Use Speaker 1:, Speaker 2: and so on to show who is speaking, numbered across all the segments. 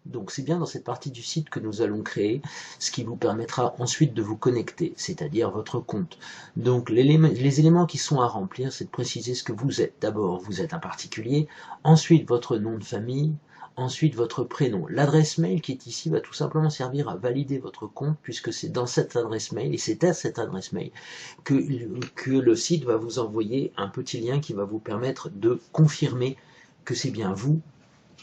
Speaker 1: Donc c'est bien dans cette partie du site que nous allons créer, ce qui vous permettra ensuite de vous connecter, c'est-à-dire votre compte. Donc les éléments qui sont à remplir, c'est de préciser ce que vous êtes. D'abord, vous êtes un particulier, ensuite votre nom de famille, ensuite votre prénom. L'adresse mail qui est ici va tout simplement servir à valider votre compte, puisque c'est dans cette adresse mail, et c'est à cette adresse mail que le site va vous envoyer un petit lien qui va vous permettre de confirmer que c'est bien vous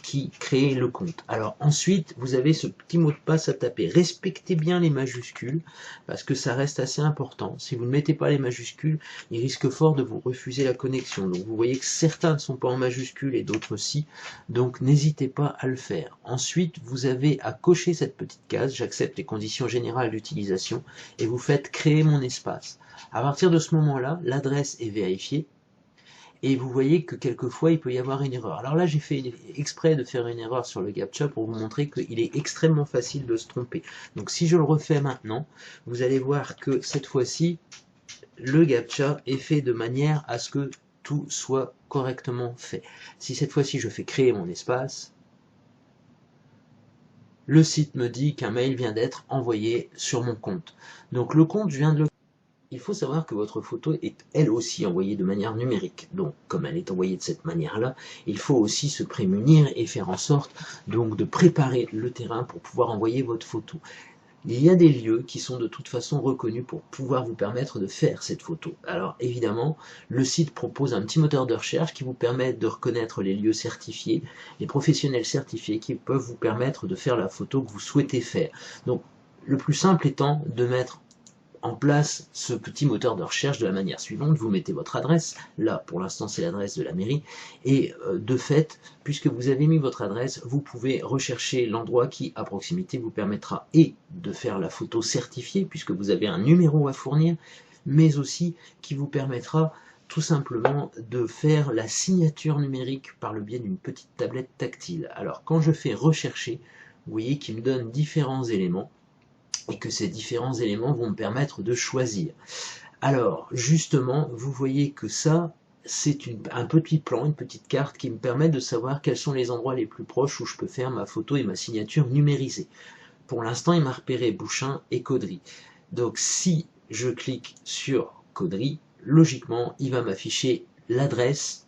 Speaker 1: qui créez le compte. Alors ensuite, vous avez ce petit mot de passe à taper. Respectez bien les majuscules, parce que ça reste assez important. Si vous ne mettez pas les majuscules, il risque fort de vous refuser la connexion. Donc vous voyez que certains ne sont pas en majuscules et d'autres si, donc n'hésitez pas à le faire. Ensuite, vous avez à cocher cette petite case, j'accepte les conditions générales d'utilisation, et vous faites créer mon espace. À partir de ce moment-là, l'adresse est vérifiée, et vous voyez que quelquefois il peut y avoir une erreur. Alors là j'ai fait exprès de faire une erreur sur le CAPTCHA pour vous montrer qu'il est extrêmement facile de se tromper. Donc si je le refais maintenant, vous allez voir que cette fois-ci, le CAPTCHA est fait de manière à ce que tout soit correctement fait. Si cette fois-ci je fais créer mon espace, le site me dit qu'un mail vient d'être envoyé sur mon compte. Donc le compte, je viens de le... Il faut savoir que votre photo est elle aussi envoyée de manière numérique. Donc, comme elle est envoyée de cette manière-là, il faut aussi se prémunir et faire en sorte donc de préparer le terrain pour pouvoir envoyer votre photo. Il y a des lieux qui sont de toute façon reconnus pour pouvoir vous permettre de faire cette photo. Alors évidemment, le site propose un petit moteur de recherche qui vous permet de reconnaître les lieux certifiés, les professionnels certifiés qui peuvent vous permettre de faire la photo que vous souhaitez faire. Donc, le plus simple étant de mettre en place ce petit moteur de recherche de la manière suivante. Vous mettez votre adresse, là pour l'instant c'est l'adresse de la mairie, et de fait, puisque vous avez mis votre adresse, vous pouvez rechercher l'endroit qui à proximité vous permettra et de faire la photo certifiée, puisque vous avez un numéro à fournir, mais aussi qui vous permettra tout simplement de faire la signature numérique par le biais d'une petite tablette tactile. Alors quand je fais rechercher, vous voyez qu'il me donne différents éléments, et que ces différents éléments vont me permettre de choisir. Alors, justement, vous voyez que ça, c'est un petit plan, une petite carte qui me permet de savoir quels sont les endroits les plus proches où je peux faire ma photo et ma signature numérisée. Pour l'instant, il m'a repéré Bouchain et Caudry. Donc, si je clique sur Caudry, logiquement, il va m'afficher l'adresse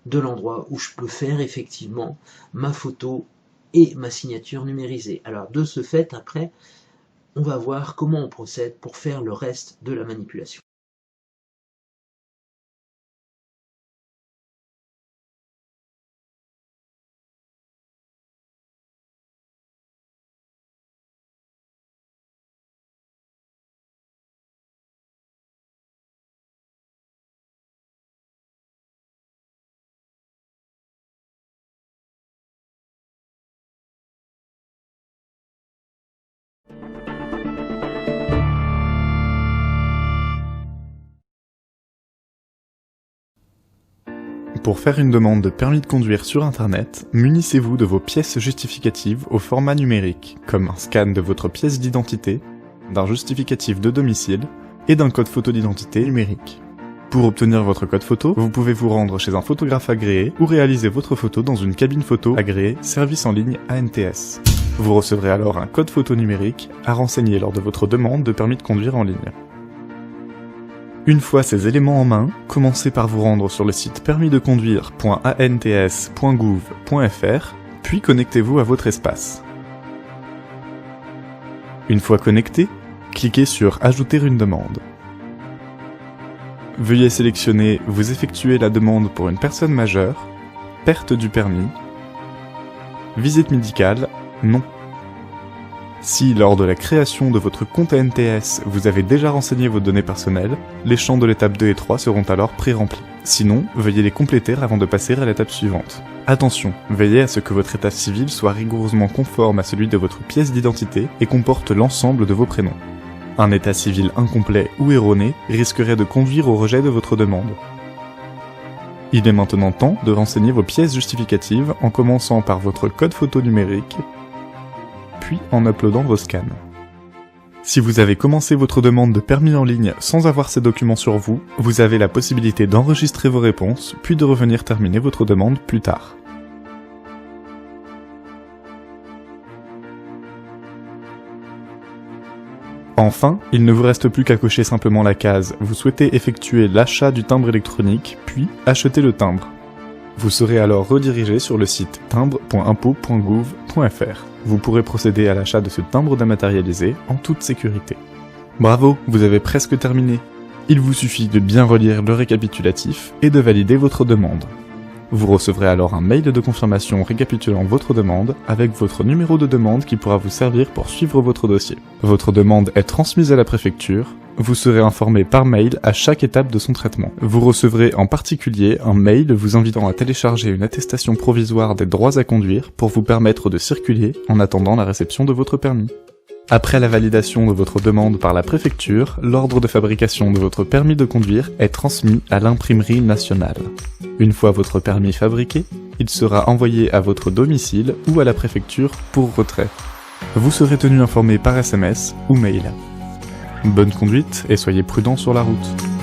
Speaker 1: de l'endroit où je peux faire effectivement ma photo et ma signature numérisée. Alors, de ce fait, après, on va voir comment on procède pour faire le reste de la manipulation.
Speaker 2: Pour faire une demande de permis de conduire sur Internet, munissez-vous de vos pièces justificatives au format numérique, comme un scan de votre pièce d'identité, d'un justificatif de domicile et d'un code photo d'identité numérique. Pour obtenir votre code photo, vous pouvez vous rendre chez un photographe agréé ou réaliser votre photo dans une cabine photo agréée, service en ligne ANTS. Vous recevrez alors un code photo numérique à renseigner lors de votre demande de permis de conduire en ligne. Une fois ces éléments en main, commencez par vous rendre sur le site permisdeconduire.ants.gouv.fr, puis connectez-vous à votre espace. Une fois connecté, cliquez sur « Ajouter une demande ». Veuillez sélectionner « Vous effectuez la demande pour une personne majeure »,« Perte du permis »,« Visite médicale »,« Non ». Si, lors de la création de votre compte ANTS, vous avez déjà renseigné vos données personnelles, les champs de l'étape 2 et 3 seront alors pré-remplis. Sinon, veuillez les compléter avant de passer à l'étape suivante. Attention, veillez à ce que votre état civil soit rigoureusement conforme à celui de votre pièce d'identité et comporte l'ensemble de vos prénoms. Un état civil incomplet ou erroné risquerait de conduire au rejet de votre demande. Il est maintenant temps de renseigner vos pièces justificatives en commençant par votre code photo numérique, puis en uploadant vos scans. Si vous avez commencé votre demande de permis en ligne sans avoir ces documents sur vous, vous avez la possibilité d'enregistrer vos réponses, puis de revenir terminer votre demande plus tard. Enfin, il ne vous reste plus qu'à cocher simplement la case « Vous souhaitez effectuer l'achat du timbre électronique, puis acheter le timbre ». Vous serez alors redirigé sur le site timbre.impôts.gouv.fr. Vous pourrez procéder à l'achat de ce timbre dématérialisé en toute sécurité. Bravo, vous avez presque terminé. Il vous suffit de bien relire le récapitulatif et de valider votre demande. Vous recevrez alors un mail de confirmation récapitulant votre demande avec votre numéro de demande qui pourra vous servir pour suivre votre dossier. Votre demande est transmise à la préfecture. Vous serez informé par mail à chaque étape de son traitement. Vous recevrez en particulier un mail vous invitant à télécharger une attestation provisoire des droits à conduire pour vous permettre de circuler en attendant la réception de votre permis. Après la validation de votre demande par la préfecture, l'ordre de fabrication de votre permis de conduire est transmis à l'imprimerie nationale. Une fois votre permis fabriqué, il sera envoyé à votre domicile ou à la préfecture pour retrait. Vous serez tenu informé par SMS ou mail. Bonne conduite et soyez prudent sur la route.